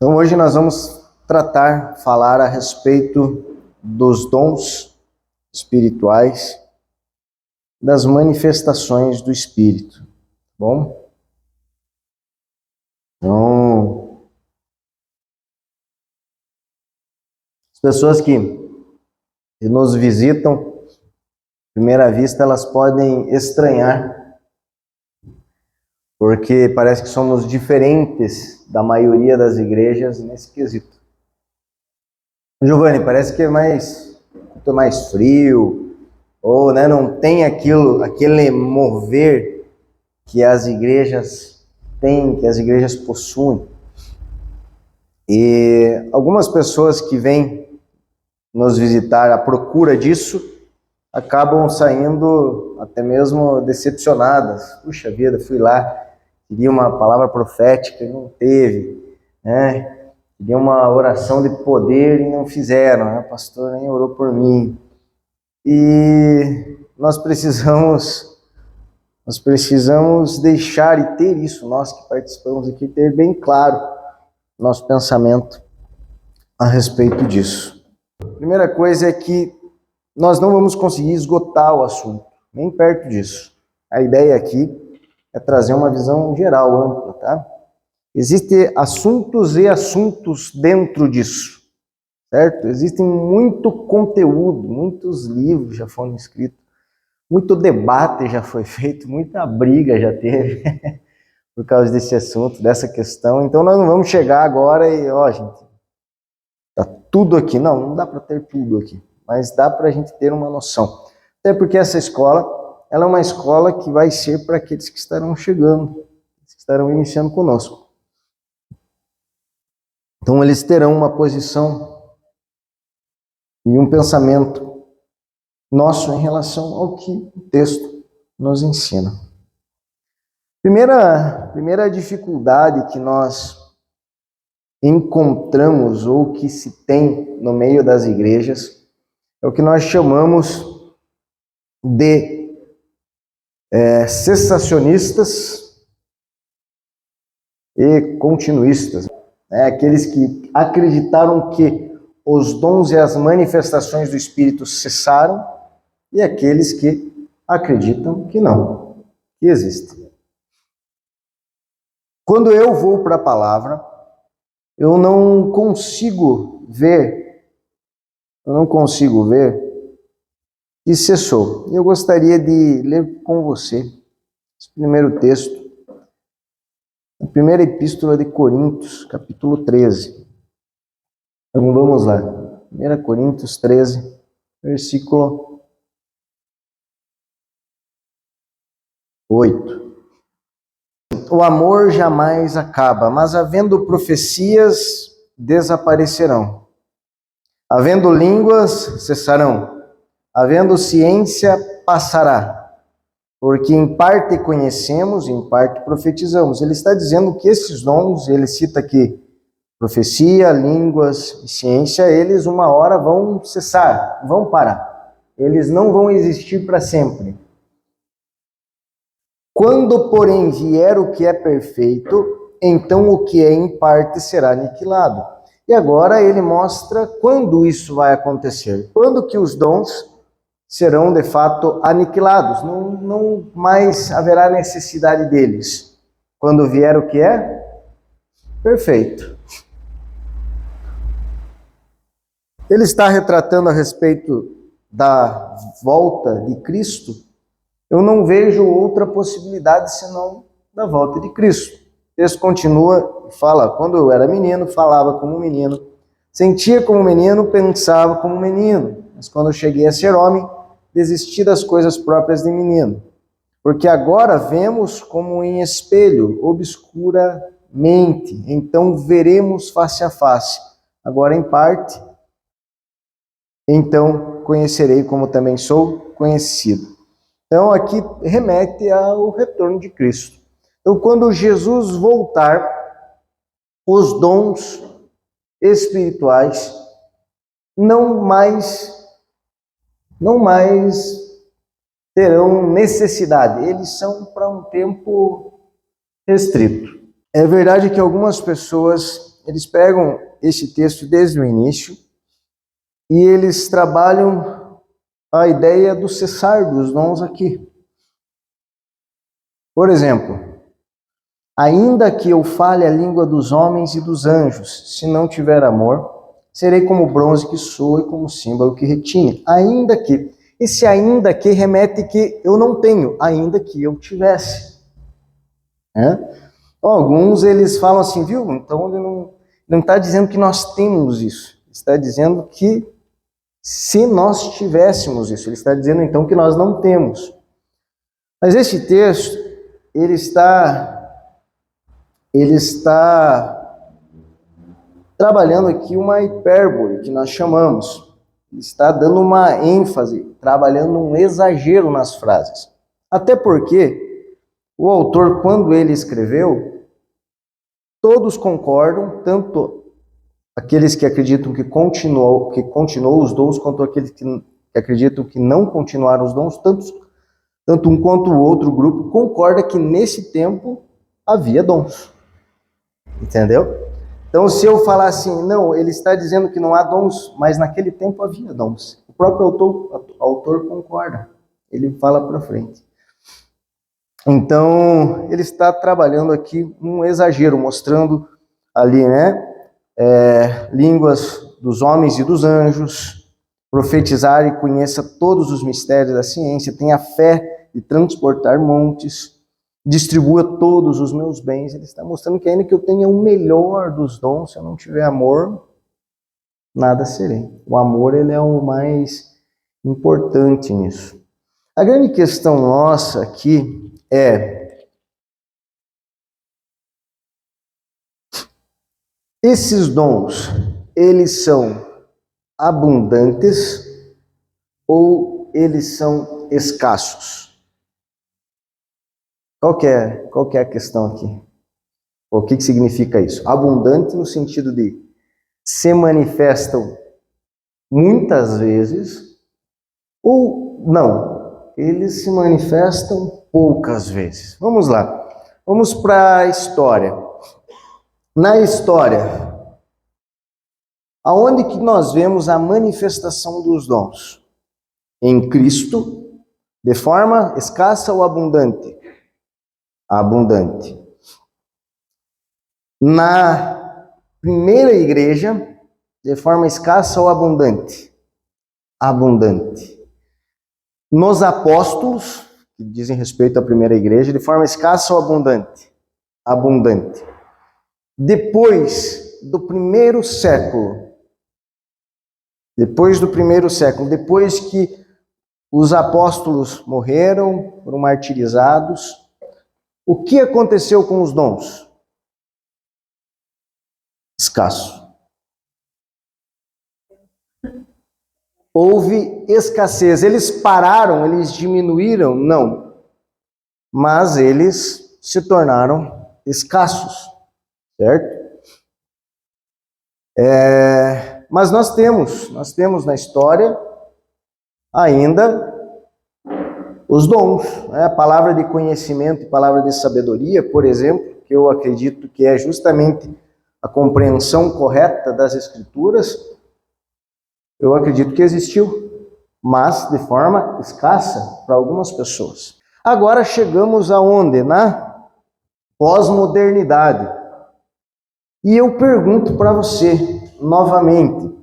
Então hoje nós vamos falar a respeito dos dons espirituais, das manifestações do Espírito, tá bom? Então, as pessoas que nos visitam, à primeira vista, elas podem estranhar, porque parece que somos diferentes da maioria das igrejas nesse quesito. Giovanni, parece que é mais frio, ou não tem aquele mover que as igrejas têm, que as igrejas possuem. E algumas pessoas que vêm nos visitar à procura disso acabam saindo até mesmo decepcionadas. Puxa vida, fui lá, queria uma palavra profética e não teve, né? Queria uma oração de poder e não fizeram, né? O pastor nem orou por mim. E nós precisamos deixar e ter isso, nós que participamos aqui, ter bem claro nosso pensamento a respeito disso. A primeira coisa é que nós não vamos conseguir esgotar o assunto, nem perto disso. A ideia aqui é trazer uma visão geral, ampla, tá? Existem assuntos e assuntos dentro disso, certo? Existem muito conteúdo, muitos livros já foram escritos, muito debate já foi feito, muita briga já teve por causa desse assunto, dessa questão. Então nós não vamos chegar agora e, gente, tá tudo aqui. Não dá para ter tudo aqui, mas dá para a gente ter uma noção. Até porque essa escola, ela é uma escola que vai ser para aqueles que estarão chegando, que estarão iniciando conosco. Então eles terão uma posição e um pensamento nosso em relação ao que o texto nos ensina. Primeira dificuldade que nós encontramos ou que se tem no meio das igrejas é o que nós chamamos de cessacionistas e continuistas. Aqueles que acreditaram que os dons e as manifestações do Espírito cessaram e aqueles que acreditam que não, que existem. Quando eu vou para a palavra, eu não consigo ver que cessou. Eu gostaria de ler com você esse primeiro texto, a primeira epístola de Coríntios, capítulo 13. Então vamos lá. 1 Coríntios 13, versículo 8. O amor jamais acaba, mas havendo profecias, desaparecerão. Havendo línguas, cessarão. Havendo ciência, passará. Porque em parte conhecemos, em parte profetizamos. Ele está dizendo que esses dons, ele cita aqui profecia, línguas e ciência, eles uma hora vão cessar, vão parar. Eles não vão existir para sempre. Quando, porém, vier o que é perfeito, então o que é em parte será aniquilado. E agora ele mostra quando isso vai acontecer. Quando que os dons serão, de fato, aniquilados. Não mais haverá necessidade deles. Quando vier o que é perfeito. Ele está retratando a respeito da volta de Cristo. Eu não vejo outra possibilidade senão da volta de Cristo. O texto continua e fala, quando eu era menino, falava como menino, sentia como menino, pensava como menino. Mas quando eu cheguei a ser homem, desisti das coisas próprias de menino. Porque agora vemos como em espelho, obscuramente. Então veremos face a face. Agora em parte, então conhecerei como também sou conhecido. Então aqui remete ao retorno de Cristo. Então quando Jesus voltar, os dons espirituais não mais terão necessidade. Eles são para um tempo restrito. É verdade que algumas pessoas eles pegam esse texto desde o início e eles trabalham a ideia do cessar dos dons aqui. Por exemplo, ainda que eu fale a língua dos homens e dos anjos, se não tiver amor, serei como bronze que soa e como símbolo que retine. Ainda que. Esse ainda que remete que eu não tenho, ainda que eu tivesse. Alguns eles falam assim, viu? Então ele não está dizendo que nós temos isso. Ele está dizendo que se nós tivéssemos isso. Ele está dizendo então que nós não temos. Mas esse texto, ele está trabalhando aqui uma hipérbole, que nós chamamos. Ele está dando uma ênfase, trabalhando um exagero nas frases. Até porque o autor, quando ele escreveu, todos concordam, tanto aqueles que acreditam que continuou os dons, quanto aqueles que acreditam que não continuaram os dons, tanto um quanto o outro grupo concorda que nesse tempo havia dons. Entendeu? Então, se eu falar assim, não, ele está dizendo que não há dons, mas naquele tempo havia dons. O próprio autor concorda. Ele fala para frente. Então, ele está trabalhando aqui um exagero, mostrando ali, línguas dos homens e dos anjos, profetizar e conheça todos os mistérios da ciência, tenha fé de transportar montes, distribua todos os meus bens. Ele está mostrando que ainda que eu tenha o melhor dos dons, se eu não tiver amor, nada serei. O amor, ele é o mais importante nisso. A grande questão nossa aqui é: esses dons, eles são abundantes ou eles são escassos? Qual que é a questão aqui? O que significa isso? Abundante no sentido de se manifestam muitas vezes ou não, eles se manifestam poucas vezes. Vamos lá, vamos para a história. Na história, aonde que nós vemos a manifestação dos dons? Em Cristo, de forma escassa ou abundante? Abundante. Na primeira igreja, de forma escassa ou abundante? Abundante. Nos apóstolos, que dizem respeito à primeira igreja, de forma escassa ou abundante? Abundante. Depois do primeiro século, depois que os apóstolos morreram, foram martirizados, o que aconteceu com os dons? Escasso. Houve escassez. Eles pararam, eles diminuíram? Não. Mas eles se tornaram escassos, certo? Mas nós temos na história ainda os dons, a palavra de conhecimento e palavra de sabedoria, por exemplo, que eu acredito que é justamente a compreensão correta das Escrituras, eu acredito que existiu, mas de forma escassa para algumas pessoas. Agora chegamos aonde? Na pós-modernidade. E eu pergunto para você, novamente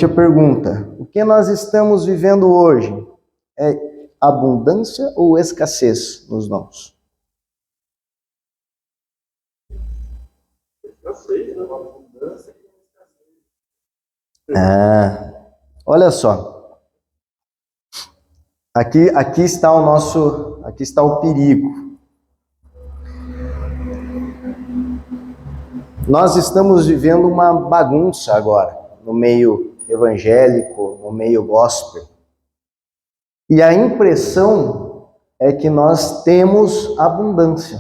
a pergunta: o que nós estamos vivendo hoje? É abundância ou escassez nos dons? Olha só. Aqui está o perigo. Nós estamos vivendo uma bagunça agora, no meio evangélico, no meio gospel. E a impressão é que nós temos abundância.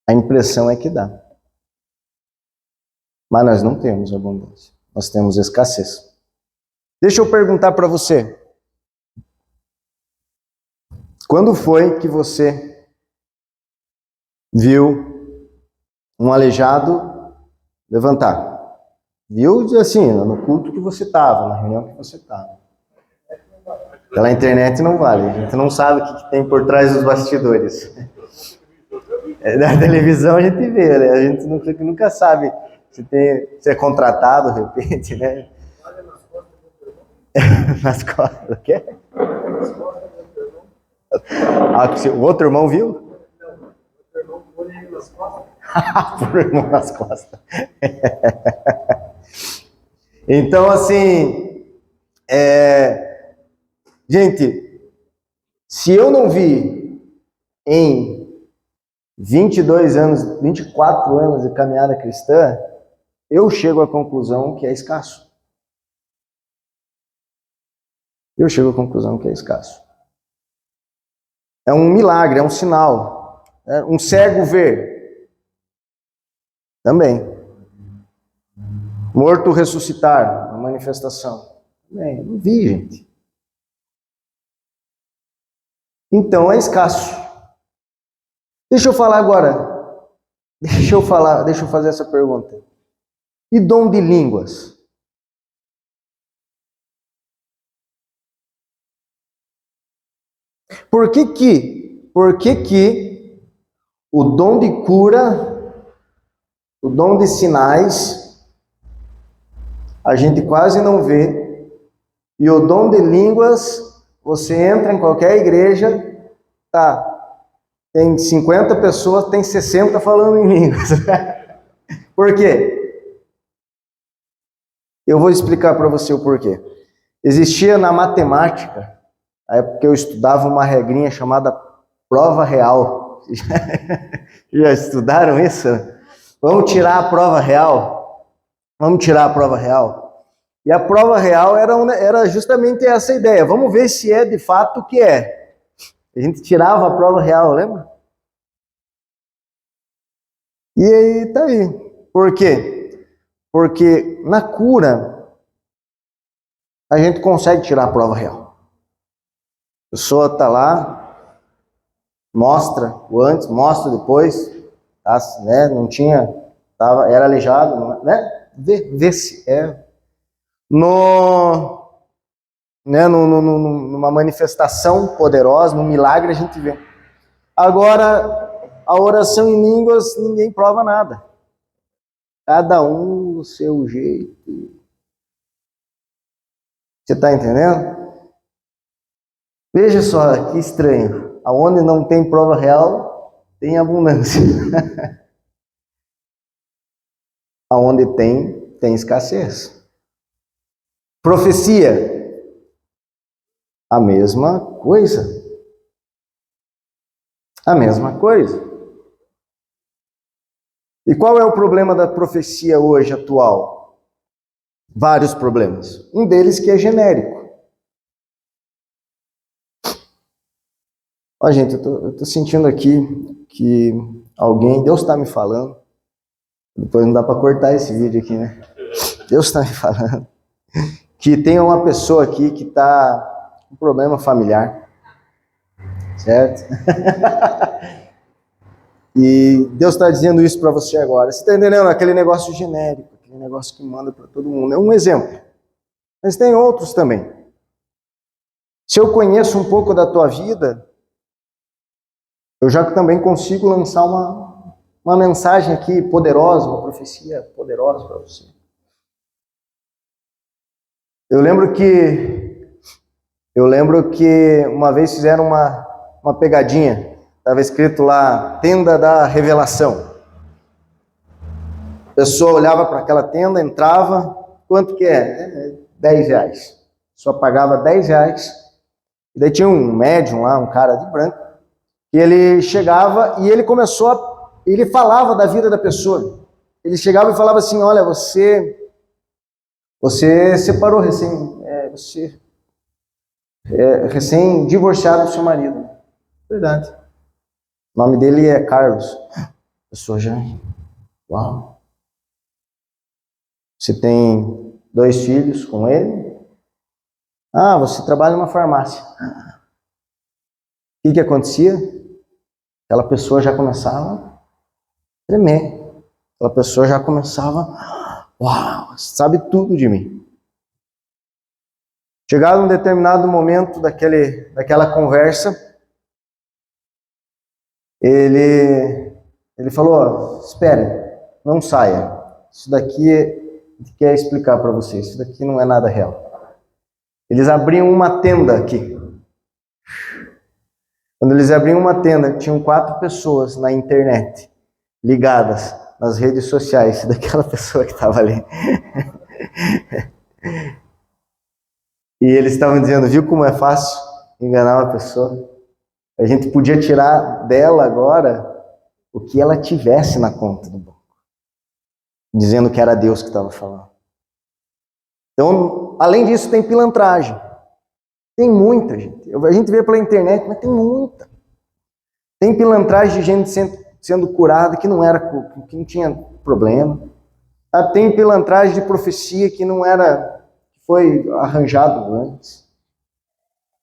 A impressão é que dá. Mas nós não temos abundância. Nós temos escassez. Deixa eu perguntar para você. Quando foi que você viu um aleijado levantar? Viu, assim, no culto que você estava, na reunião que você estava. Pela internet não vale, a gente não sabe o que tem por trás dos bastidores. Na televisão a gente vê, né? A gente nunca sabe se é contratado, de repente, né? Nas costas, o quê? O outro irmão viu? Por irmão nas costas. Então, assim, gente, se eu não vi em 22 anos, 24 anos de caminhada cristã, eu chego à conclusão que é escasso. Eu chego à conclusão que é escasso. É um milagre, é um sinal. Um cego ver. Também. Morto ressuscitar, uma manifestação. Também, não vi, gente. Então é escasso. Deixa eu falar agora. Deixa eu fazer essa pergunta. E dom de línguas? Por que o dom de cura, o dom de sinais, a gente quase não vê, e o dom de línguas, você entra em qualquer igreja, tem 50 pessoas, tem 60 falando em línguas. Por quê? Eu vou explicar para você o porquê. Existia na matemática, na época que eu estudava, uma regrinha chamada prova real. Já estudaram isso? Vamos tirar a prova real? Vamos tirar a prova real? E a prova real era justamente essa ideia. Vamos ver se é de fato o que é. A gente tirava a prova real, lembra? E aí tá aí. Por quê? Porque na cura a gente consegue tirar a prova real. A pessoa tá lá, mostra o antes, mostra depois, tá, né? Não tinha, era aleijado, né? Vê se é. Numa manifestação poderosa, num milagre a gente vê. Agora, a oração em línguas, ninguém prova nada. Cada um do seu jeito. Você está entendendo? Veja só que estranho. Aonde não tem prova real, tem abundância. Aonde tem escassez. Profecia, a mesma coisa. A mesma coisa. E qual é o problema da profecia hoje, atual? Vários problemas. Um deles que é genérico. Ó, gente, eu tô sentindo aqui que Deus está me falando. Depois não dá para cortar esse vídeo aqui, né? Deus está me falando que tem uma pessoa aqui que está com um problema familiar, certo? E Deus está dizendo isso para você agora. Você está entendendo? Aquele negócio genérico, aquele negócio que manda para todo mundo. É um exemplo. Mas tem outros também. Se eu conheço um pouco da tua vida, eu já também consigo lançar uma mensagem aqui poderosa, uma profecia poderosa para você. Eu lembro que uma vez fizeram uma pegadinha. Estava escrito lá, tenda da revelação. A pessoa olhava para aquela tenda, entrava, quanto que é? 10 reais. Só pagava 10 reais. E daí tinha um médium lá, um cara de branco, e ele chegava e ele falava da vida da pessoa. Ele chegava e falava assim, olha, você separou recém-divorciado do seu marido. Verdade. O nome dele é Carlos. A pessoa já... Uau. Você tem 2 filhos com ele? Ah, você trabalha numa farmácia. que acontecia? Aquela pessoa já começava a tremer. Aquela pessoa já começava, uau, sabe tudo de mim. Chegado um determinado momento daquela conversa, ele falou, espere, não saia. Isso daqui quer explicar para vocês, isso daqui não é nada real. Eles abriam uma tenda aqui. Quando eles abriam uma tenda, tinham 4 pessoas na internet, ligadas nas redes sociais daquela pessoa que estava ali. E eles estavam dizendo, viu como é fácil enganar uma pessoa? A gente podia tirar dela agora o que ela tivesse na conta do banco, dizendo que era Deus que estava falando. Então, além disso, tem pilantragem. Tem muita, gente. A gente vê pela internet, mas tem muita. Tem pilantragem de gente sendo curada que que não tinha problema. Tem pilantragem de profecia que não era, foi arranjado antes.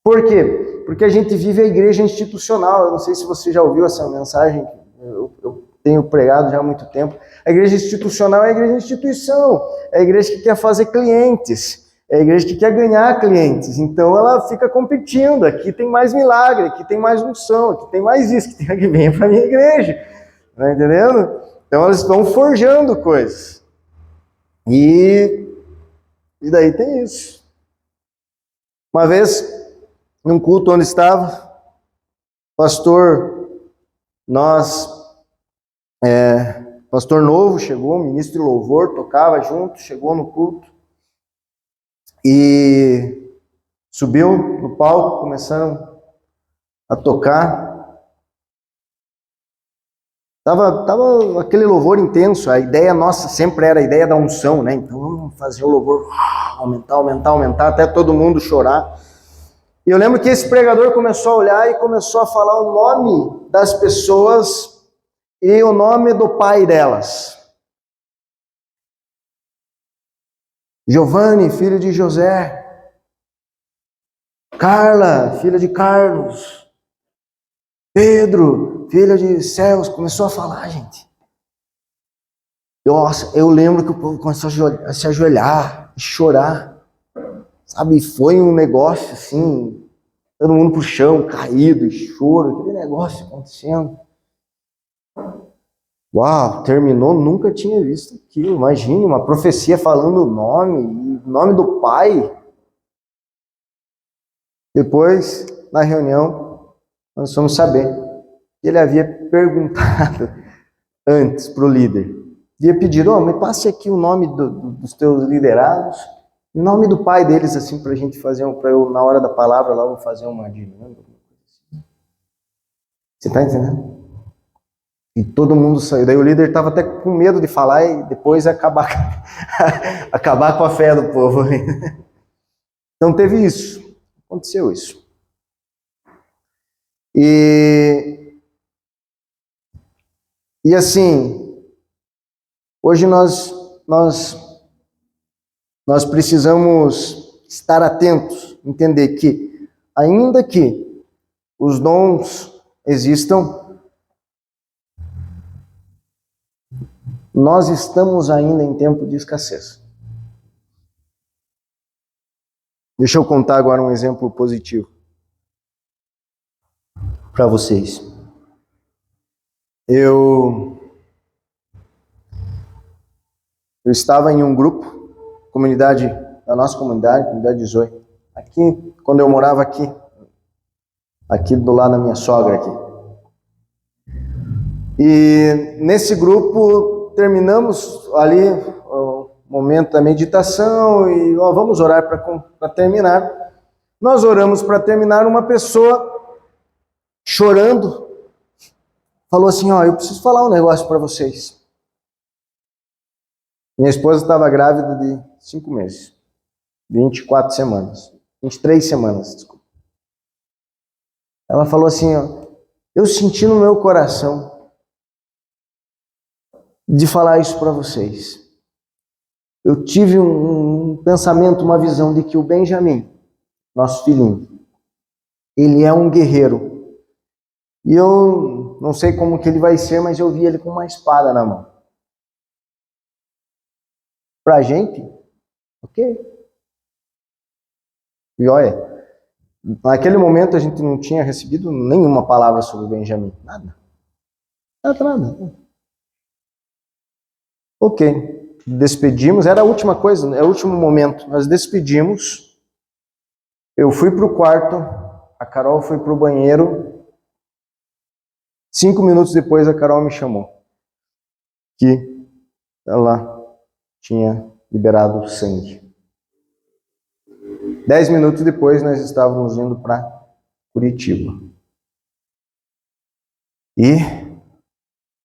Por quê? Porque a gente vive a igreja institucional. Eu não sei se você já ouviu essa mensagem, eu tenho pregado já há muito tempo. A igreja institucional é a igreja instituição, é a igreja que quer fazer clientes, é a igreja que quer ganhar clientes. Então ela fica competindo, aqui tem mais milagre, aqui tem mais unção, aqui tem mais isso, que vem para a minha igreja. Tá entendendo? Então elas estão forjando coisas. E daí tem isso. Uma vez, num culto onde estava, pastor novo chegou, ministro de louvor, tocava junto, chegou no culto e subiu no palco, começaram a tocar. Tava aquele louvor intenso, a ideia nossa sempre era a ideia da unção, né? Então vamos fazer o louvor aumentar, até todo mundo chorar. E eu lembro que esse pregador começou a olhar e começou a falar o nome das pessoas e o nome do pai delas. Giovanni, filho de José. Carla, filha de Carlos. Pedro, filha de Celso. Começou a falar, gente. Nossa, eu lembro que o povo começou a se ajoelhar, a chorar. Sabe, foi um negócio assim, todo mundo pro chão, caído, e choro, aquele negócio acontecendo. Uau, terminou, nunca tinha visto aquilo. Imagine, uma profecia falando o nome do pai. Depois, na reunião, nós fomos saber que ele havia perguntado antes para o líder. Havia pedido, me passe aqui o nome dos teus liderados, o nome do pai deles, assim, para a gente fazer, para eu, na hora da palavra lá, vou fazer uma dinâmica. Você está entendendo? E todo mundo saiu. Daí o líder estava até com medo de falar e depois acabar com a fé do povo. Então teve isso. Aconteceu isso. E assim, hoje nós precisamos estar atentos, entender que, ainda que os dons existam, nós estamos ainda em tempo de escassez. Deixa eu contar agora um exemplo positivo para vocês. Eu estava em um grupo, da nossa comunidade Zoe, aqui, quando eu morava aqui do lado da minha sogra aqui. E nesse grupo terminamos ali o momento da meditação e vamos orar para terminar. Nós oramos para terminar, uma pessoa chorando falou assim, eu preciso falar um negócio para vocês. Minha esposa estava grávida de 5 meses, 24 semanas, 23 semanas, desculpa. Ela falou assim, eu senti no meu coração de falar isso para vocês. Eu tive um pensamento, uma visão de que o Benjamin, nosso filhinho, ele é um guerreiro E eu não sei como que ele vai ser, mas eu vi ele com uma espada na mão. Pra gente, ok. E olha, naquele momento a gente não tinha recebido nenhuma palavra sobre o Benjamim. Nada. Nada. Ok. Despedimos, era a última coisa, era o último momento. Nós despedimos. Eu fui pro quarto, a Carol foi pro banheiro. 5 minutos depois a Carol me chamou. Que ela tinha liberado sangue. 10 minutos depois nós estávamos indo para Curitiba. E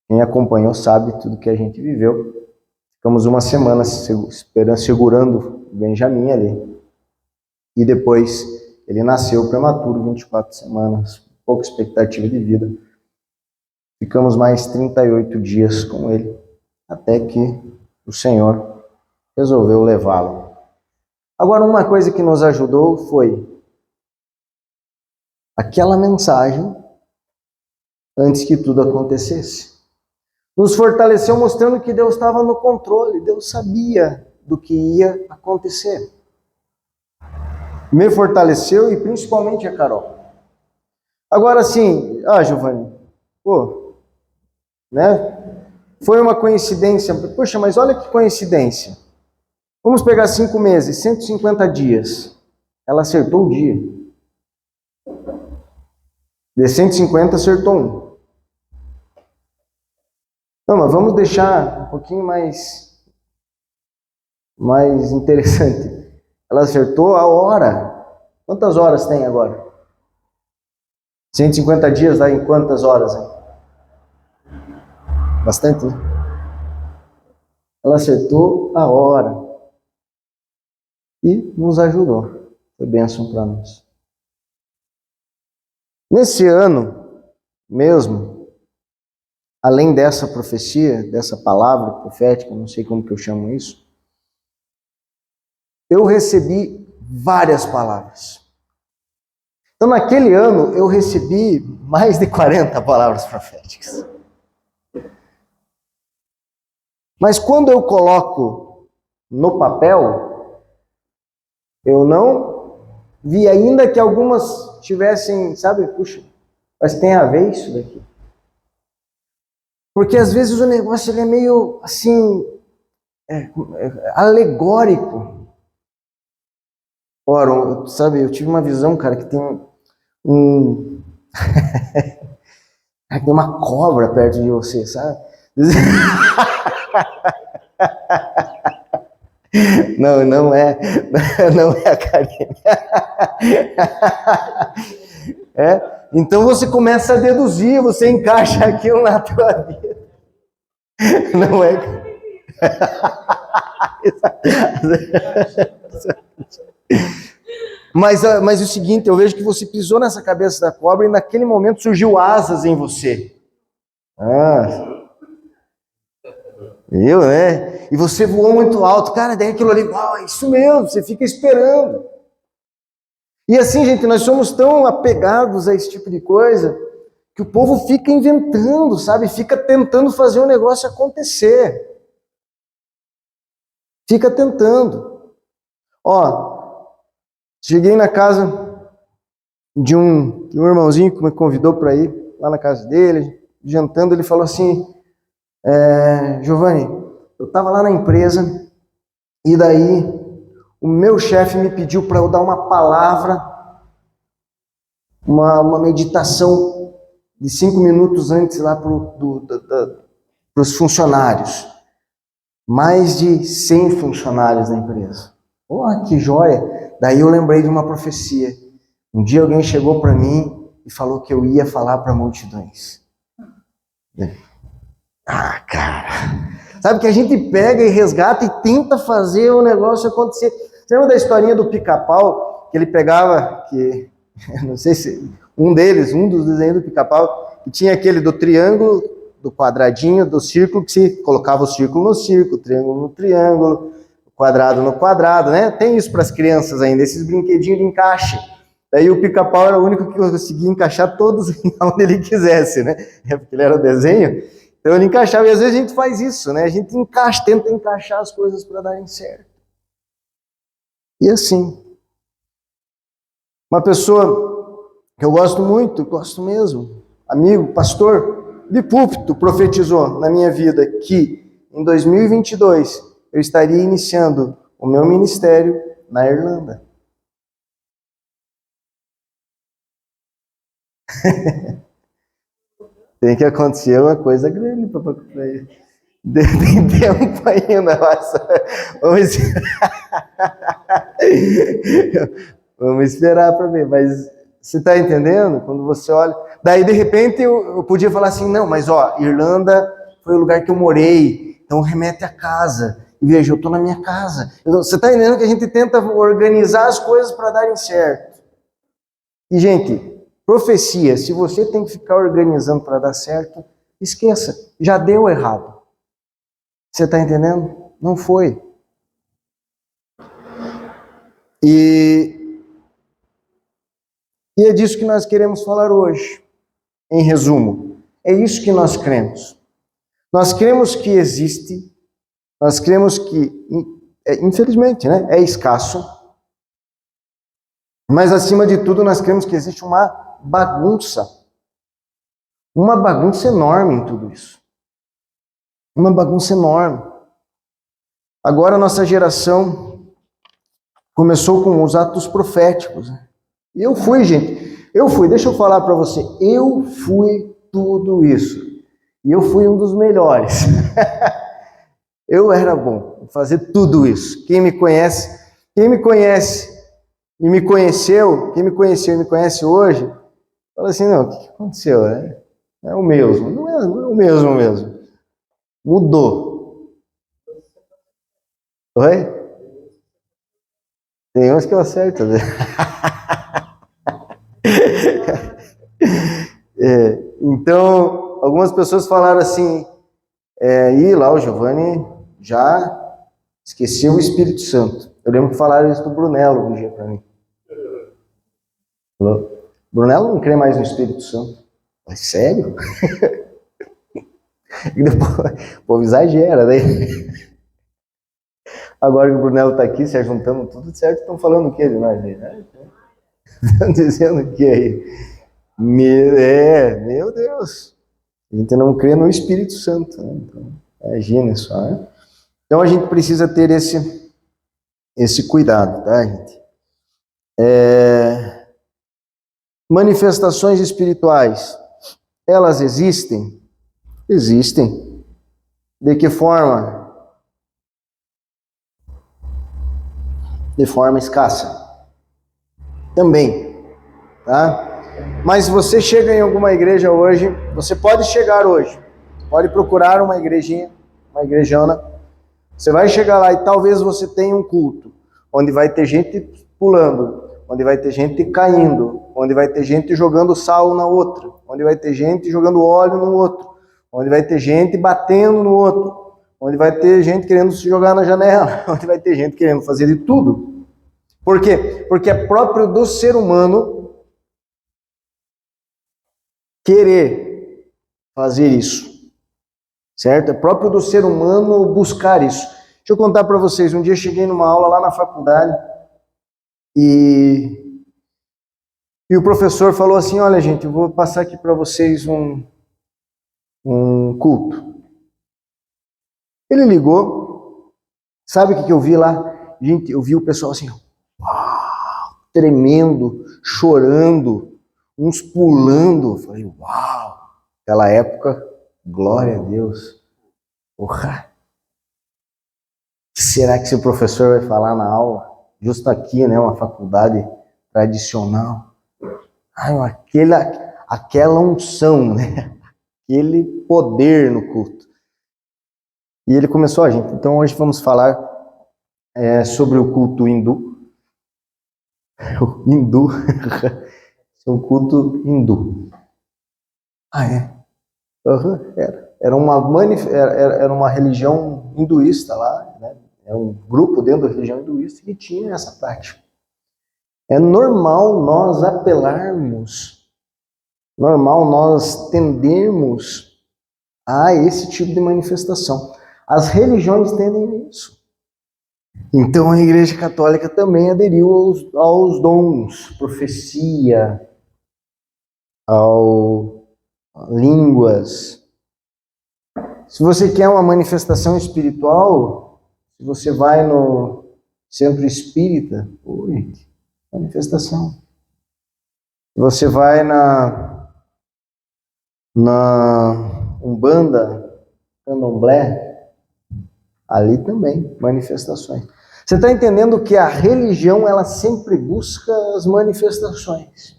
quem acompanhou sabe tudo que a gente viveu. Ficamos uma semana segurando o Benjamim ali. E depois ele nasceu prematuro, 24 semanas, pouca expectativa de vida. Ficamos mais 38 dias com ele, até que o Senhor resolveu levá-lo. Agora, uma coisa que nos ajudou foi aquela mensagem antes que tudo acontecesse. Nos fortaleceu mostrando que Deus estava no controle, Deus sabia do que ia acontecer. Me fortaleceu e principalmente a Carol. Agora sim, Giovanni, né? Foi uma coincidência. Poxa, mas olha que coincidência. Vamos pegar 5 meses, 150 dias. Ela acertou o dia. De 150 acertou um. Não, mas vamos deixar um pouquinho mais interessante. Ela acertou a hora. Quantas horas tem agora? 150 dias dá em quantas horas? Hein? Bastante, né? Ela acertou a hora. E nos ajudou. Foi bênção para nós. Nesse ano mesmo, além dessa profecia, dessa palavra profética, não sei como que eu chamo isso, eu recebi várias palavras. Então, naquele ano, eu recebi mais de 40 palavras proféticas. Mas quando eu coloco no papel, eu não vi ainda que algumas tivessem, sabe, puxa, mas tem a ver isso daqui. Porque às vezes o negócio ele é meio assim, alegórico. Ora, sabe, eu tive uma visão, cara, que tem tem uma cobra perto de você, sabe? Não é a Karine. Então você começa a deduzir, você encaixa aquilo na tua vida. Não é? Mas é o seguinte, eu vejo que você pisou nessa cabeça da cobra e naquele momento surgiu asas em você. Viu, né? E você voou muito alto. Cara, daí aquilo ali, é isso mesmo, você fica esperando. E assim, gente, nós somos tão apegados a esse tipo de coisa que o povo fica inventando, sabe? Fica tentando fazer o negócio acontecer. Fica tentando. Cheguei na casa de um irmãozinho que me convidou para ir lá na casa dele, jantando, ele falou assim, Giovanni, eu estava lá na empresa e daí o meu chefe me pediu para eu dar uma palavra, uma meditação de 5 minutos antes lá para os funcionários. Mais de 100 funcionários da empresa. Que joia! Daí eu lembrei de uma profecia. Um dia alguém chegou para mim e falou que eu ia falar para multidões. Cara! Sabe que a gente pega e resgata e tenta fazer o negócio acontecer. Você lembra da historinha do Pica-Pau? Que ele pegava, não sei se um dos desenhos do Pica-Pau, que tinha aquele do triângulo, do quadradinho, do círculo, que se colocava o círculo no círculo, o triângulo no triângulo, o quadrado no quadrado, né? Tem isso para as crianças ainda, esses brinquedinhos de encaixe. Daí o Pica-Pau era o único que conseguia encaixar todos onde ele quisesse, né? Porque ele era o desenho. Então ele encaixava, e às vezes a gente faz isso, né? A gente encaixa, tenta encaixar as coisas para darem certo. E assim, uma pessoa que eu gosto muito, gosto mesmo, amigo, pastor de púlpito, profetizou na minha vida que em 2022 eu estaria iniciando o meu ministério na Irlanda. Tem que acontecer uma coisa grande para ele. Tem tempo ainda, mas vamos esperar para ver. Mas você está entendendo? Quando você olha. Daí, de repente, eu podia falar assim: não, mas ó, Irlanda foi o lugar que eu morei, então remete a casa. E veja, eu estou na minha casa. Você está entendendo que a gente tenta organizar as coisas para darem certo. E, gente, profecia, se você tem que ficar organizando para dar certo, esqueça, já deu errado. Você está entendendo? Não foi. E é disso que nós queremos falar hoje. Em resumo, é isso que nós cremos. Nós cremos que existe, nós cremos que, infelizmente, né, é escasso, mas acima de tudo nós cremos que existe uma bagunça enorme em tudo isso. Uma bagunça enorme. Agora a nossa geração começou com os atos proféticos. E eu fui, gente. Deixa eu falar para você. Eu fui tudo isso. E eu fui um dos melhores. Eu era bom em fazer tudo isso. Quem me conhece e me conheceu, quem me conheceu e me conhece hoje, fala assim, não, o que aconteceu? É o mesmo. Não é o mesmo. Mudou. Oi? Tem uns que eu acerto, né? Então, algumas pessoas falaram assim, lá o Giovanni já esqueceu o Espírito Santo. Eu lembro que falaram isso do Brunello um dia para mim. Falou, Brunello não crê mais no Espírito Santo. Mas sério? E depois, o povo exagera, né? Agora que o Brunello está aqui, se juntando tudo certo, estão falando o que de nós? Estão dizendo o que aí? Meu Deus. A gente não crê no Espírito Santo, né? Então, imagina só, né? Então a gente precisa ter esse cuidado, tá, gente? Manifestações espirituais, elas existem? Existem. De que forma? De forma escassa. Também, tá? Mas se você chega em alguma igreja hoje, você pode chegar hoje, pode procurar uma igrejinha, uma igrejona, você vai chegar lá e talvez você tenha um culto, onde vai ter gente pulando, onde vai ter gente caindo, onde vai ter gente jogando sal na outra, onde vai ter gente jogando óleo no outro, onde vai ter gente batendo no outro, onde vai ter gente querendo se jogar na janela, onde vai ter gente querendo fazer de tudo. Por quê? Porque é próprio do ser humano querer fazer isso, certo? É próprio do ser humano buscar isso. Deixa eu contar para vocês, um dia eu cheguei numa aula lá na faculdade e o professor falou assim, olha gente, eu vou passar aqui para vocês um culto. Ele ligou, sabe o que eu vi lá? Gente, eu vi o pessoal assim, tremendo, chorando, uns pulando. Eu falei, uau! Naquela época, glória a Deus. Porra! O que será que esse professor vai falar na aula? Justo aqui, né? Uma faculdade tradicional. Ai, aquela unção, né? Aquele poder no culto. E ele começou, gente, então hoje vamos falar sobre o culto hindu. O hindu. É um culto hindu. Ah, é? Uhum, era uma religião hinduísta lá, né? Era um grupo dentro da religião hinduísta que tinha essa prática. É normal nós apelarmos, normal nós tendermos a esse tipo de manifestação. As religiões tendem isso. Então a Igreja Católica também aderiu aos dons, profecia, ao línguas. Se você quer uma manifestação espiritual, se você vai no centro espírita, manifestação. Se você vai na Umbanda, Candomblé, ali também, manifestações. Você está entendendo que a religião, ela sempre busca as manifestações.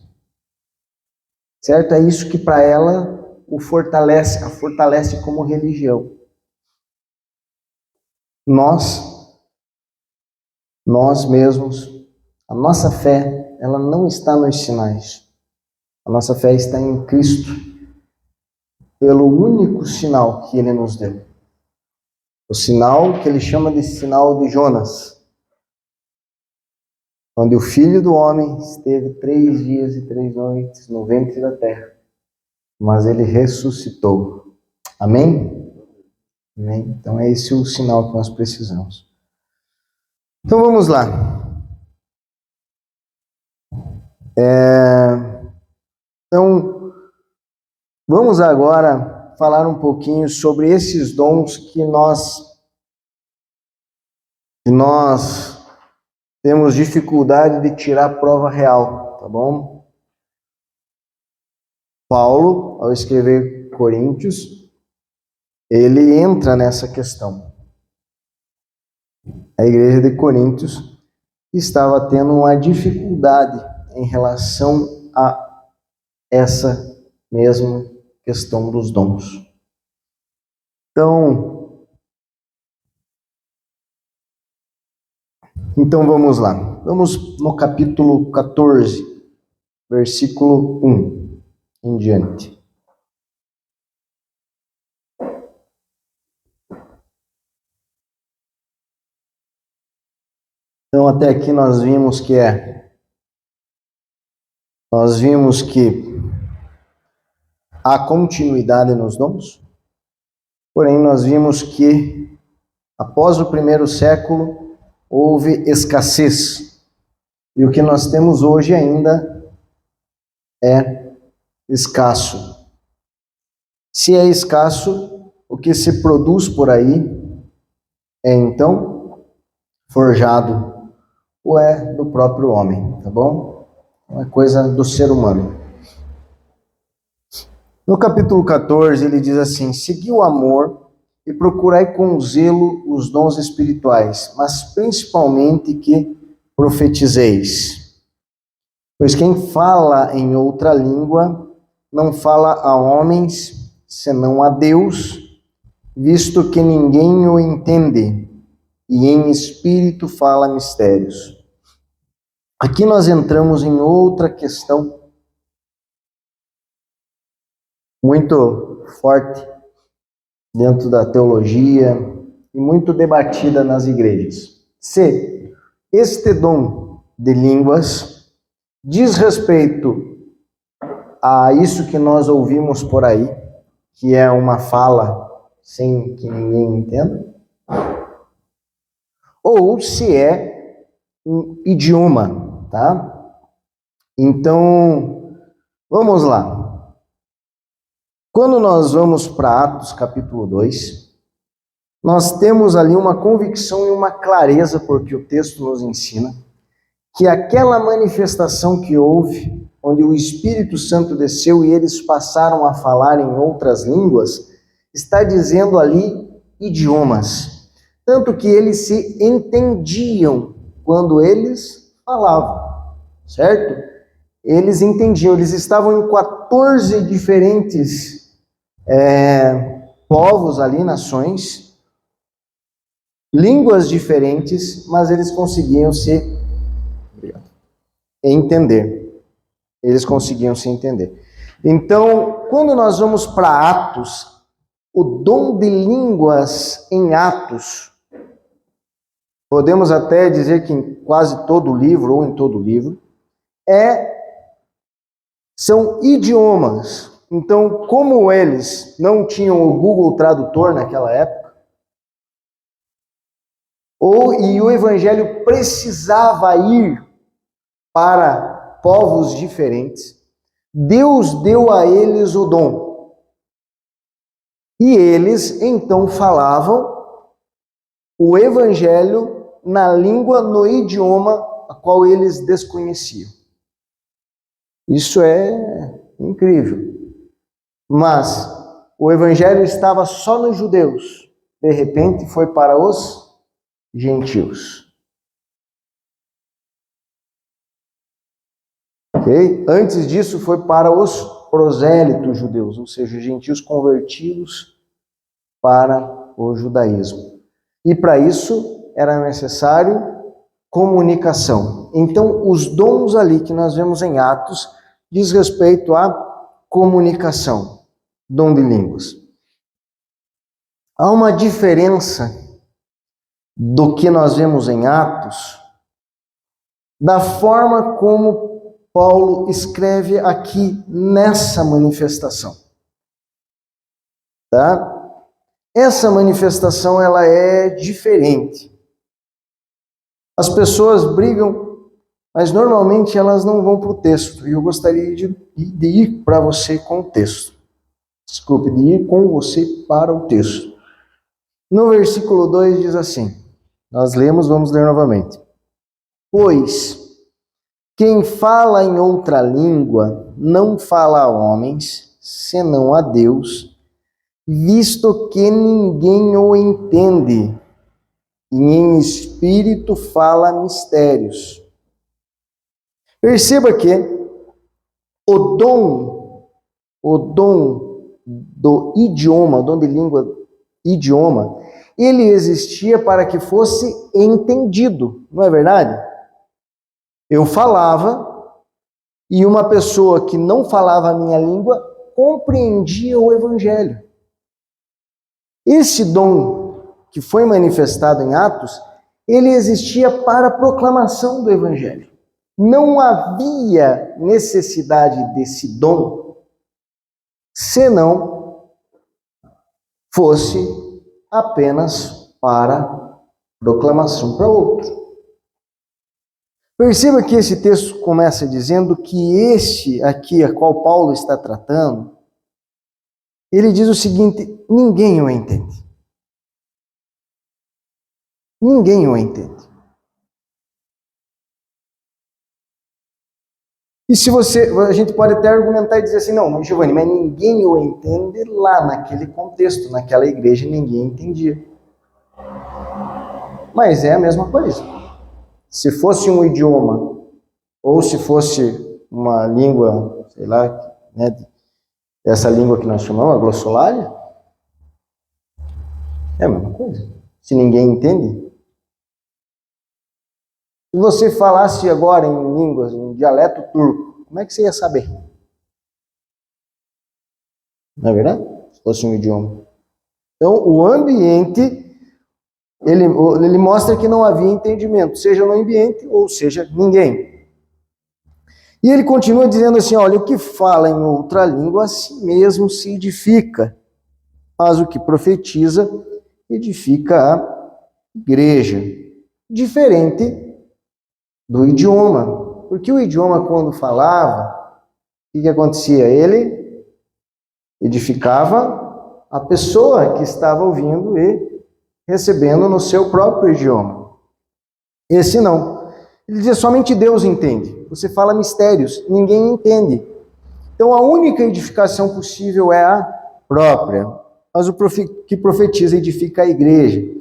Certo? É isso que para ela a fortalece como religião. Nós mesmos, a nossa fé, ela não está nos sinais. A nossa fé está em Cristo, pelo único sinal que Ele nos deu. O sinal que Ele chama de sinal de Jonas, onde o Filho do Homem esteve 3 dias e 3 noites no ventre da terra, mas Ele ressuscitou. Amém? Amém? Então é esse o sinal que nós precisamos. Então vamos lá. Então, vamos agora falar um pouquinho sobre esses dons que nós temos dificuldade de tirar a prova real, tá bom? Paulo, ao escrever Coríntios, ele entra nessa questão. A igreja de Coríntios estava tendo uma dificuldade em relação a essa mesma questão dos dons. Então vamos lá. Vamos no capítulo 14, versículo 1 em diante. Então até aqui nós vimos que há continuidade nos dons, porém nós vimos que após o primeiro século houve escassez, e o que nós temos hoje ainda é escasso. Se é escasso, o que se produz por aí é então forjado, ou é do próprio homem, tá bom? Não é coisa do ser humano. No capítulo 14, ele diz assim: segui o amor e procurai com zelo os dons espirituais, mas principalmente que profetizeis. Pois quem fala em outra língua não fala a homens, senão a Deus, visto que ninguém o entende, e em espírito fala mistérios. Aqui nós entramos em outra questão muito forte dentro da teologia e muito debatida nas igrejas. Se este dom de línguas diz respeito a isso que nós ouvimos por aí, que é uma fala sem que ninguém entenda, ou se é um idioma, tá? Então, vamos lá. Quando nós vamos para Atos capítulo 2, nós temos ali uma convicção e uma clareza, porque o texto nos ensina, que aquela manifestação que houve, onde o Espírito Santo desceu e eles passaram a falar em outras línguas, está dizendo ali idiomas. Tanto que eles se entendiam quando eles falavam, certo? Eles entendiam, eles estavam em 14 diferentes povos ali, nações, línguas diferentes, mas eles conseguiam se entender. Eles conseguiam se entender. Então, quando nós vamos para Atos, o dom de línguas em Atos, podemos até dizer que em quase todo o livro, ou em todo o livro, são idiomas. Então, como eles não tinham o Google Tradutor naquela época, e o evangelho precisava ir para povos diferentes, Deus deu a eles o dom. E eles, então, falavam o evangelho na língua, no idioma a qual eles desconheciam. Isso é incrível. Mas o evangelho estava só nos judeus. De repente foi para os gentios. Ok? Antes disso foi para os prosélitos judeus, ou seja, os gentios convertidos para o judaísmo. E para isso era necessário comunicação. Então, os dons ali que nós vemos em Atos diz respeito à comunicação, dom de línguas. Há uma diferença do que nós vemos em Atos, da forma como Paulo escreve aqui nessa manifestação. Tá? Essa manifestação ela é diferente. As pessoas brigam, mas normalmente elas não vão para o texto. E eu gostaria de ir para você com o texto. Desculpe, de ir com você para o texto. No versículo 2 diz assim, nós lemos, vamos ler novamente. Pois quem fala em outra língua não fala a homens, senão a Deus, visto que ninguém o entende, e em espírito fala mistérios. Perceba que o dom do idioma, o dom de língua, idioma, ele existia para que fosse entendido, não é verdade? Eu falava e uma pessoa que não falava a minha língua compreendia o evangelho. Esse dom que foi manifestado em Atos, ele existia para a proclamação do evangelho. Não havia necessidade desse dom, senão fosse apenas para proclamação para outro. Perceba que esse texto começa dizendo que esse aqui, a qual Paulo está tratando, ele diz o seguinte, ninguém o entende. Ninguém o entende. E se a gente pode até argumentar e dizer assim, não, mas Giovanni, mas ninguém o entende lá naquele contexto, naquela igreja ninguém entendia. Mas é a mesma coisa. Se fosse um idioma, ou se fosse uma língua, sei lá, né, essa língua que nós chamamos, a glossolalia, é a mesma coisa. Se ninguém entende. Se você falasse agora em línguas, em dialeto turco, como é que você ia saber? Não é verdade? Se fosse um idioma. Então, o ambiente, ele mostra que não havia entendimento, seja no ambiente ou seja ninguém. E ele continua dizendo assim, olha, o que fala em outra língua a si mesmo se edifica, mas o que profetiza edifica a igreja. Diferente do idioma, porque o idioma quando falava, o que acontecia? Ele edificava a pessoa que estava ouvindo e recebendo no seu próprio idioma. Esse não. Ele dizia, somente Deus entende. Você fala mistérios, ninguém entende. Então a única edificação possível é a própria. Mas o que profetiza edifica a igreja.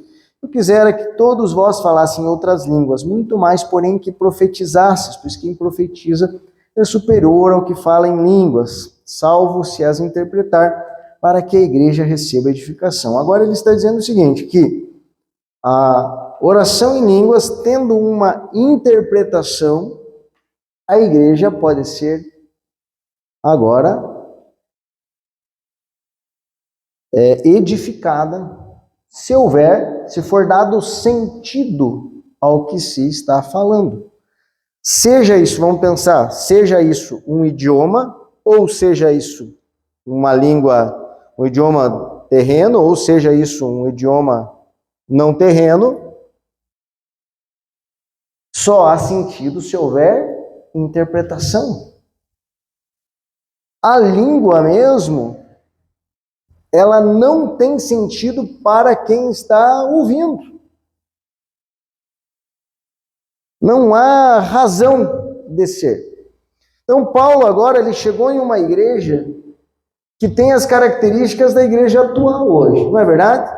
Eu quisera que todos vós falassem outras línguas, muito mais, porém, que profetizasses, pois quem profetiza é superior ao que fala em línguas, salvo se as interpretar, para que a igreja receba edificação. Agora ele está dizendo o seguinte, que a oração em línguas, tendo uma interpretação, a igreja pode ser agora edificada, se for dado sentido ao que se está falando. Seja isso, vamos pensar, seja isso um idioma, ou seja isso uma língua, um idioma terreno, ou seja isso um idioma não terreno, só há sentido se houver interpretação. A língua mesmo, ela não tem sentido para quem está ouvindo. Não há razão de ser. Então Paulo agora ele chegou em uma igreja que tem as características da igreja atual hoje, não é verdade?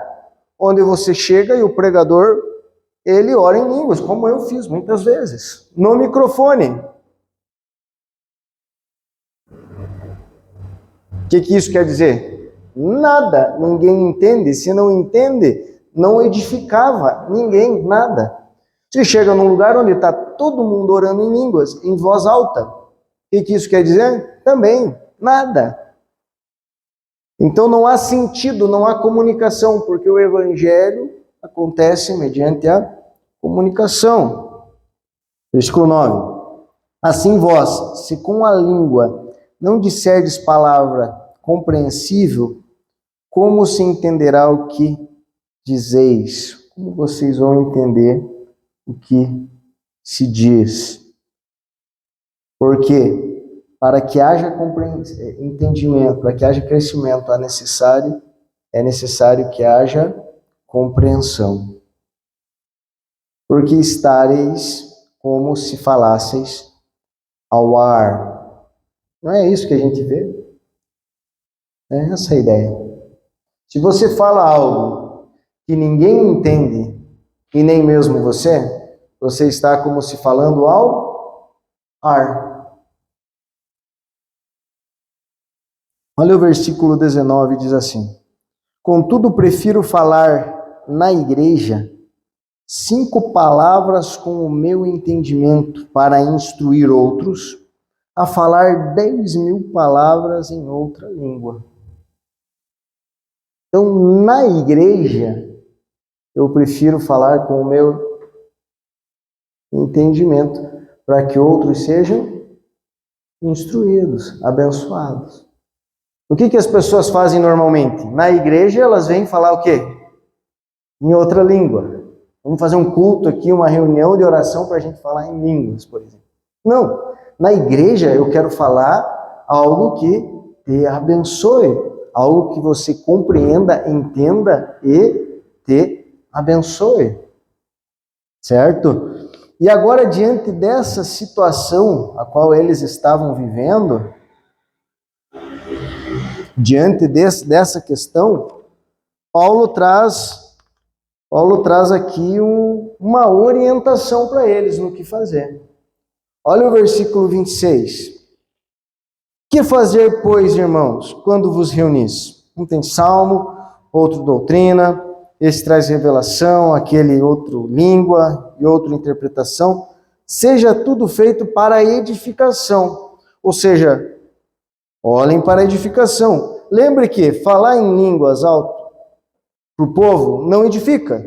Onde você chega e o pregador, ele ora em línguas, como eu fiz muitas vezes, no microfone. O que isso quer dizer? Nada, ninguém entende. Se não entende, não edificava ninguém, nada. Você chega num lugar onde está todo mundo orando em línguas, em voz alta. O que isso quer dizer? Também, nada. Então não há sentido, não há comunicação, porque o evangelho acontece mediante a comunicação. Versículo 9. Assim vós, se com a língua não disserdes palavra compreensível, como se entenderá o que dizeis? Como vocês vão entender o que se diz? Porque para que haja entendimento, para que haja crescimento, é necessário que haja compreensão. Porque estareis como se falasseis ao ar. Não é isso que a gente vê? É essa a ideia. Se você fala algo que ninguém entende, e nem mesmo você está como se falando ao ar. Olha o versículo 19, diz assim: contudo, prefiro falar na igreja 5 palavras com o meu entendimento para instruir outros, a falar 10.000 palavras em outra língua. Então, na igreja, eu prefiro falar com o meu entendimento para que outros sejam instruídos, abençoados. O que as pessoas fazem normalmente? Na igreja, elas vêm falar o quê? Em outra língua. Vamos fazer um culto aqui, uma reunião de oração para a gente falar em línguas, por exemplo. Não. Na igreja, eu quero falar algo que te abençoe, algo que você compreenda, entenda e te abençoe. Certo? E agora, diante dessa situação a qual eles estavam vivendo, diante dessa questão, Paulo traz aqui uma orientação para eles no que fazer. Olha o versículo 26. Que fazer, pois, irmãos, quando vos reunis? Um tem salmo, outro doutrina, esse traz revelação, aquele outro língua e outro interpretação. Seja tudo feito para edificação. Ou seja, olhem para a edificação. Lembre que falar em línguas alto para o povo não edifica.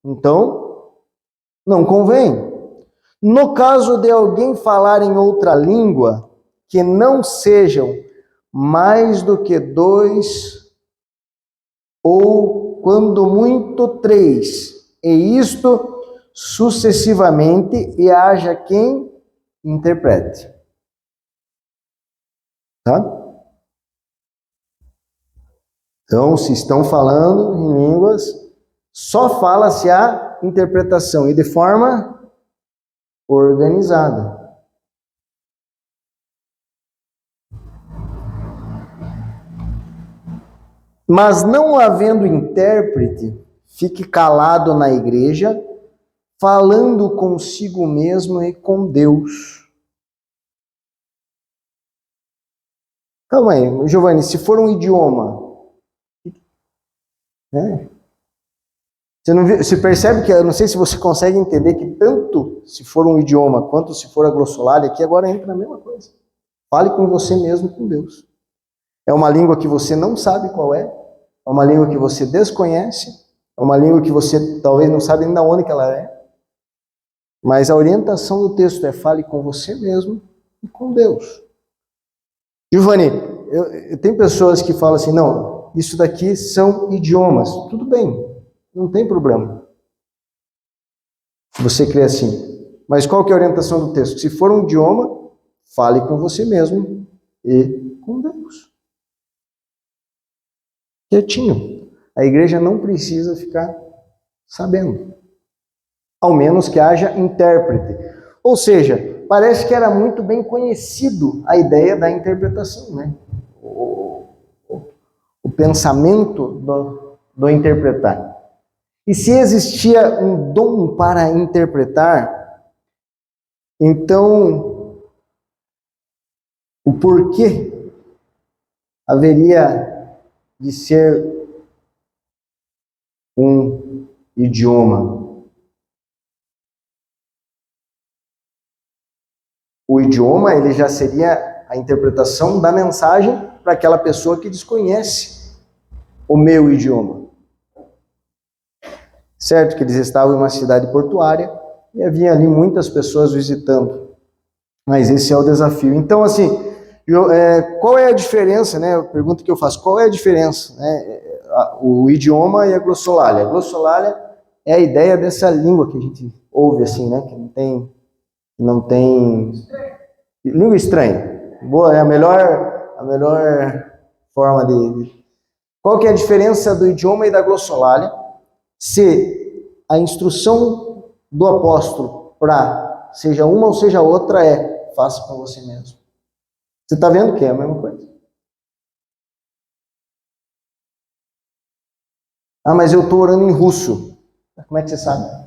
Então, não convém. No caso de alguém falar em outra língua, que não sejam mais do que 2, ou quando muito 3, e isto sucessivamente, e haja quem interprete. Tá? Então, se estão falando em línguas, só fala-se a interpretação, e de forma organizada. Mas não havendo intérprete, fique calado na igreja, falando consigo mesmo e com Deus. Calma aí, Giovanni, se for um idioma, né? Você percebe que, eu não sei se você consegue entender que tanto se for um idioma, quanto se for a glossolalia, aqui agora entra na mesma coisa. Fale com você mesmo, com Deus. É uma língua que você não sabe qual é uma língua que você desconhece, é uma língua que você talvez não sabe nem de onde que ela é. Mas a orientação do texto é fale com você mesmo e com Deus. Giovanni, tem pessoas que falam assim, não, isso daqui são idiomas. Tudo bem, não tem problema. Você crê assim. Mas qual que é a orientação do texto? Se for um idioma, fale com você mesmo e com Deus. Quietinho. A igreja não precisa ficar sabendo. Ao menos que haja intérprete. Ou seja, parece que era muito bem conhecido a ideia da interpretação, né? O pensamento do interpretar. E se existia um dom para interpretar, então o porquê haveria de ser um idioma? O idioma, ele já seria a interpretação da mensagem para aquela pessoa que desconhece o meu idioma. Certo que eles estavam em uma cidade portuária e havia ali muitas pessoas visitando. Mas esse é o desafio. Então, assim, qual é a diferença, né? A pergunta que eu faço, qual é a diferença, né? O idioma e a glossolalia. A glossolalia é a ideia dessa língua que a gente ouve, assim, né? Que não tem língua estranha. Boa, é a melhor forma de... Qual que é a diferença do idioma e da glossolalia? Se a instrução do apóstolo para seja uma ou seja outra faça com você mesmo. Você está vendo que é a mesma coisa? Ah, mas eu estou orando em russo. Como é que você sabe?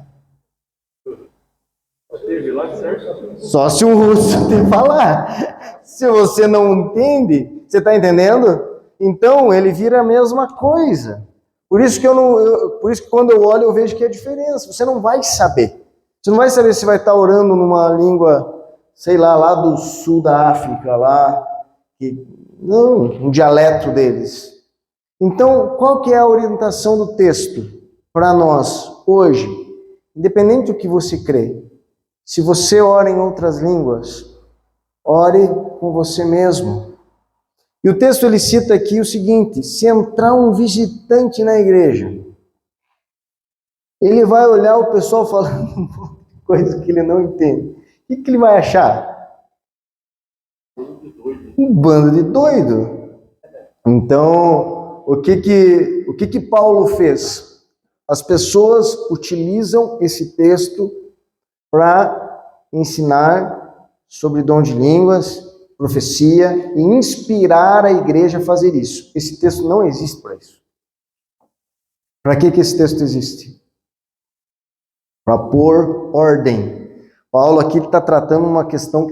Só se o russo te falar. Se você não entende, você está entendendo? Então ele vira a mesma coisa. Por isso que por isso que quando eu olho eu vejo que é a diferença. Você não vai saber. Você não vai saber se vai estar orando numa língua, sei lá do sul da África, não, um dialeto deles. Então, qual que é a orientação do texto para nós hoje? Independente do que você crê, se você ora em outras línguas, ore com você mesmo. E o texto ele cita aqui o seguinte: se entrar um visitante na igreja, ele vai olhar o pessoal falando coisas que ele não entende. O que ele vai achar? Um bando de doido. Então, o que Paulo fez? As pessoas utilizam esse texto para ensinar sobre dom de línguas, profecia e inspirar a igreja a fazer isso. Esse texto não existe para isso. Para que esse texto existe? Para pôr ordem. Paulo aqui está tratando uma questão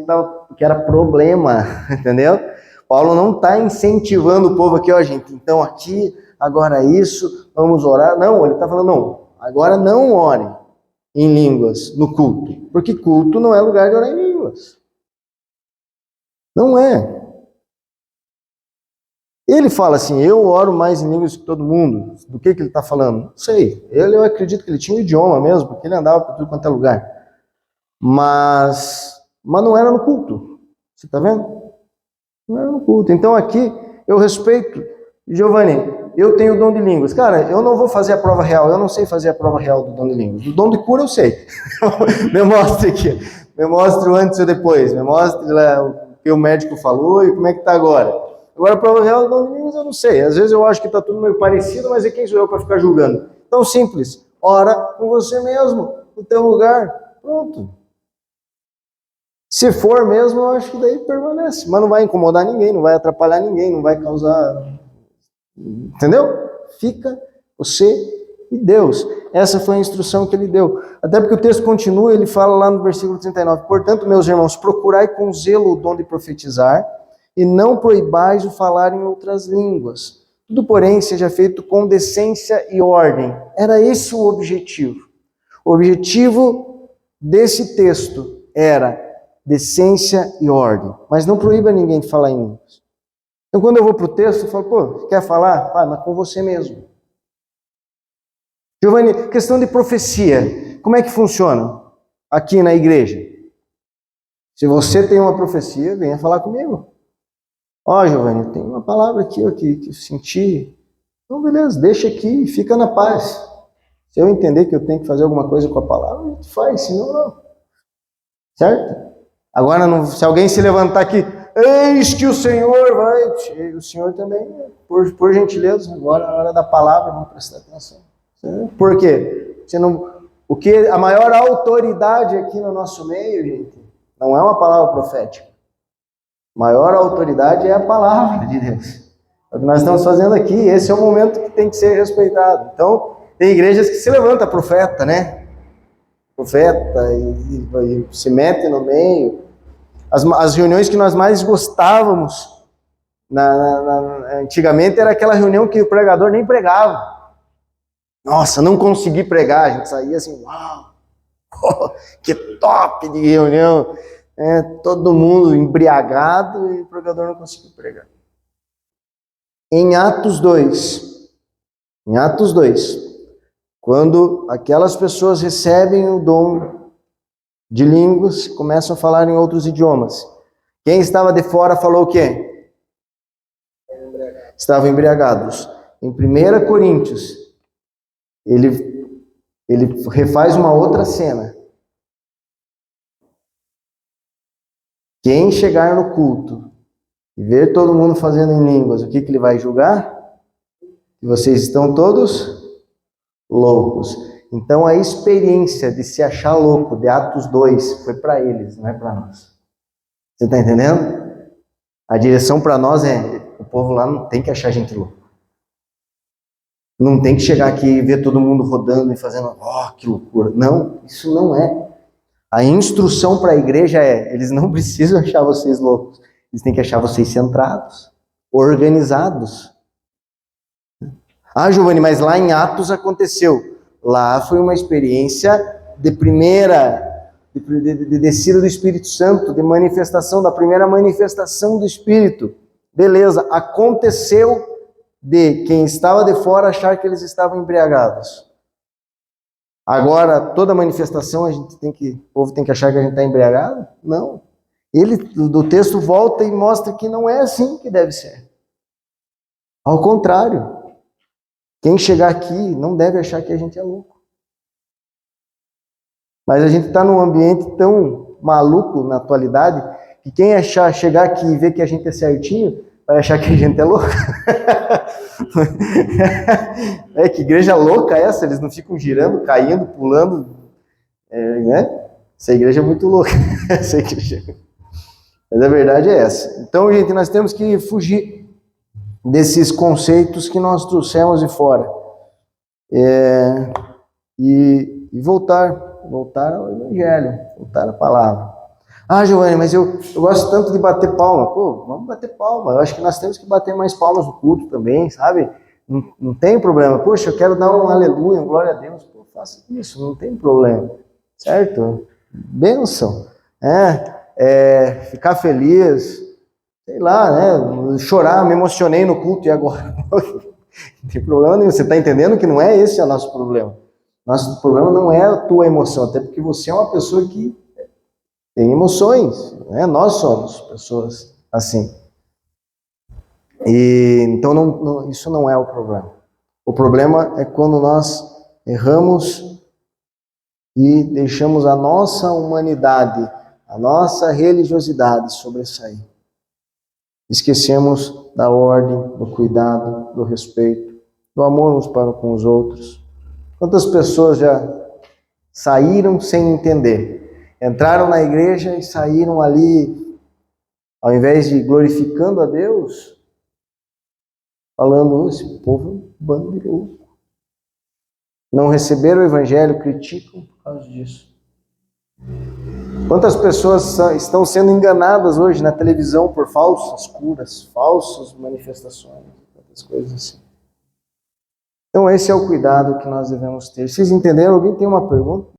que era problema, entendeu? Paulo não está incentivando o povo aqui, ó gente, então aqui, agora isso, vamos orar. Não, ele está falando, não, agora não ore em línguas no culto, porque culto não é lugar de orar em línguas. Não é. Ele fala assim, eu oro mais em línguas que todo mundo. Do que ele está falando? Não sei. Eu acredito que ele tinha um idioma mesmo, porque ele andava para tudo quanto é lugar. Mas não era no culto. Você está vendo? Não era no culto. Então aqui, eu respeito. Giovanni, eu tenho o dom de línguas. Cara, eu não vou fazer a prova real. Eu não sei fazer a prova real do dom de línguas. O dom de cura eu sei. Me mostre aqui. Me mostre o antes e o depois. Me mostre lá o que o médico falou e como é que está agora. Agora, a prova real do dom de línguas eu não sei. Às vezes eu acho que está tudo meio parecido, mas quem sou eu para ficar julgando? Tão simples. Ora com você mesmo, no teu lugar. Pronto. Se for mesmo, eu acho que daí permanece. Mas não vai incomodar ninguém, não vai atrapalhar ninguém, não vai causar... Entendeu? Fica você e Deus. Essa foi a instrução que ele deu. Até porque o texto continua, ele fala lá no versículo 39. Portanto, meus irmãos, procurai com zelo o dom de profetizar, e não proibais o falar em outras línguas. Tudo, porém, seja feito com decência e ordem. Era esse o objetivo. O objetivo desse texto era decência e ordem. Mas não proíba ninguém de falar em línguas. Então, quando eu vou para o texto, eu falo, pô, quer falar? Fala, mas com você mesmo. Giovanni, questão de profecia. Como é que funciona? aqui na igreja. Se você tem uma profecia, venha falar comigo. Ó, Giovanni, tem uma palavra aqui que eu senti. Então, beleza, deixa aqui e fica na paz. Se eu entender que eu tenho que fazer alguma coisa com a palavra, a gente faz, senão não. Certo? Agora, se alguém se levantar aqui, eis que o Senhor vai... O Senhor também, por gentileza, agora na hora da palavra, vamos prestar atenção. Por quê? A maior autoridade aqui no nosso meio, gente, não é uma palavra profética. A maior autoridade é a palavra de Deus. É o que nós estamos fazendo aqui. Esse é o momento que tem que ser respeitado. Então, tem igrejas que se levanta profeta, né? Profeta e se mete no meio. As reuniões que nós mais gostávamos antigamente era aquela reunião que o pregador nem pregava. Nossa, não consegui pregar. A gente saía assim, uau, que top de reunião. Todo mundo embriagado e o pregador não conseguiu pregar. Em Atos 2, quando aquelas pessoas recebem o dom de línguas, começam a falar em outros idiomas. Quem estava de fora falou o quê? Estavam embriagados. Em 1 Coríntios, ele refaz uma outra cena. Quem chegar no culto e ver todo mundo fazendo em línguas, o que ele vai julgar? Que vocês estão todos loucos. Então a experiência de se achar louco de Atos 2 foi para eles, não é para nós. Você está entendendo? A direção para nós o povo lá não tem que achar a gente louco. Não tem que chegar aqui e ver todo mundo rodando e fazendo, que loucura. Não, isso não é. A instrução para a igreja eles não precisam achar vocês loucos. Eles têm que achar vocês centrados, organizados. Giovanni, mas lá em Atos aconteceu. Lá foi uma experiência de descida do Espírito Santo, de manifestação, da primeira manifestação do Espírito. Beleza, aconteceu de quem estava de fora achar que eles estavam embriagados. Agora, toda manifestação, o povo tem que achar que a gente está embriagado? Não. Do texto volta e mostra que não é assim que deve ser. Ao contrário. Quem chegar aqui não deve achar que a gente é louco. Mas a gente está num ambiente tão maluco na atualidade que quem chegar aqui e ver que a gente é certinho, vai achar que a gente é louco. Que igreja louca é essa? Eles não ficam girando, caindo, pulando. Né? Essa igreja é muito louca. Essa igreja. Mas a verdade é essa. Então, gente, nós temos que fugir desses conceitos que nós trouxemos de fora. E voltar ao Evangelho, voltar à palavra. Giovanni, mas eu gosto tanto de bater palma. Vamos bater palma. Eu acho que nós temos que bater mais palmas no culto também, sabe? Não tem problema. Poxa, eu quero dar um aleluia, um glória a Deus. Faça isso, não tem problema. Certo? Bênção. Ficar feliz. Sei lá, né? Chorar, me emocionei no culto e agora? Não tem problema nenhum. Você está entendendo que não é esse o nosso problema. Nosso problema não é a tua emoção, até porque você é uma pessoa que tem emoções, né? Nós somos pessoas assim. Então isso não é o problema. O problema é quando nós erramos e deixamos a nossa humanidade, a nossa religiosidade sobressair. Esquecemos da ordem, do cuidado, do respeito, do amor uns para com os outros. Quantas pessoas já saíram sem entender? Entraram na igreja e saíram ali, ao invés de glorificando a Deus, falando, esse povo é um bando de louco. Não receberam o evangelho, criticam por causa disso. Quantas pessoas estão sendo enganadas hoje na televisão por falsas curas, falsas manifestações, tantas coisas assim. Então esse é o cuidado que nós devemos ter. Vocês entenderam? Alguém tem uma pergunta?